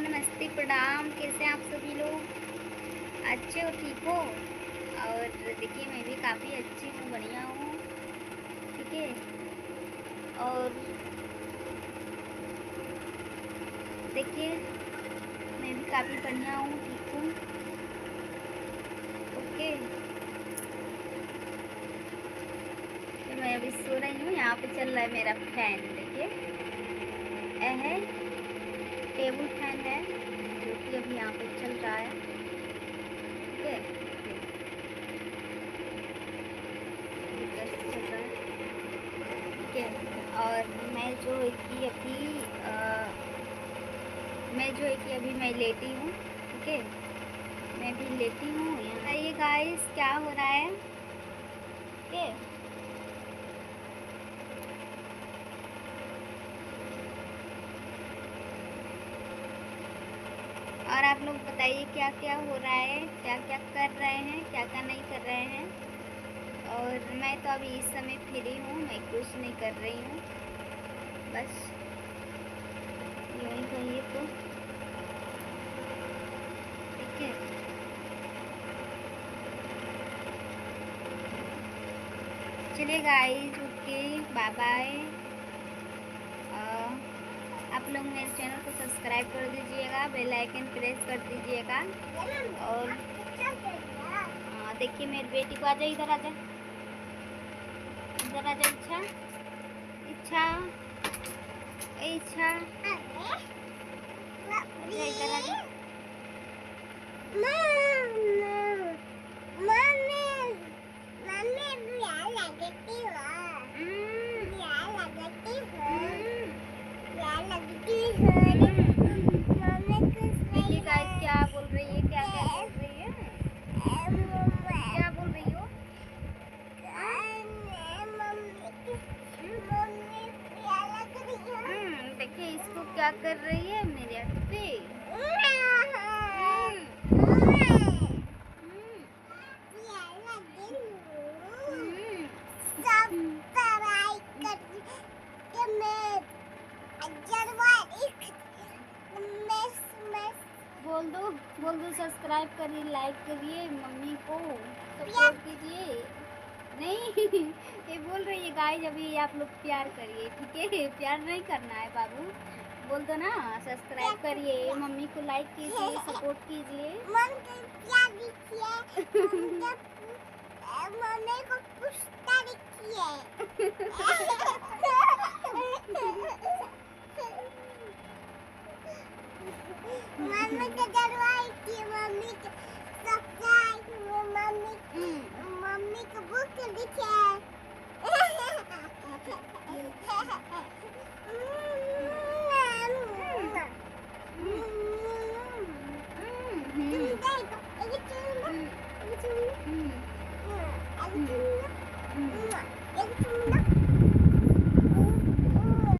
नमस्ते, प्रणाम। कैसे हैं आप सभी लोग? अच्छे हो, ठीक हो? और देखिए मैं भी काफ़ी अच्छी हूँ, बढ़िया हूँ, ठीक है। और देखिए मैं भी काफ़ी बढ़िया हूँ, ठीक हूँ, ओके। तो मैं अभी सो रही हूँ, यहाँ पे चल रहा है मेरा फैन, देखिए। यह है टेबल फैन है जो कि अभी यहाँ पे चल रहा है, ठीक है। चल रहा है, ठीक है। और मैं जो है कि अभी मैं लेटी हूँ, ठीक है। मैं भी लेटी हूँ यहाँ। ये गाइस क्या हो रहा है, ठीक है। और आप लोग बताइए क्या क्या हो रहा है, क्या क्या कर रहे हैं, क्या क्या नहीं कर रहे हैं। और मैं तो अभी इस समय फ्री हूँ, मैं कुछ नहीं कर रही हूँ, बस यूँ ही कहिए तो, ठीक है। चलिए गाइस, ओके, बाय बाय। आप लोग मेरे चैनल को सब्सक्राइब कर दीजिएगा, बेल आइकन प्रेस कर दीजिएगा। और देखिए मेरी बेटी को, आजा इधर, आजा इधर, आजा। इच्छा, इच्छा, इच्छा, आजा इधर, आजा। देखिए गाइस क्या बोल रही है, क्या क्या बोल रही है, क्या बोल रही हो? देखिए इसको क्या कर रही है मेरे पे। बोल दो सब्सक्राइब करिए, लाइक करिए, मम्मी को सपोर्ट कीजिए। नहीं ये बोल रही है गाइस, अभी आप लोग प्यार करिए, ठीक है। प्यार नहीं करना है बाबू, बोल दो ना सब्सक्राइब करिए, मम्मी को लाइक कीजिए, सपोर्ट कीजिए। मम्मी को पूछता मम्मी को डरवाई थी, मम्मी को सब्सक्राइब, मम्मी को बुक लिखे।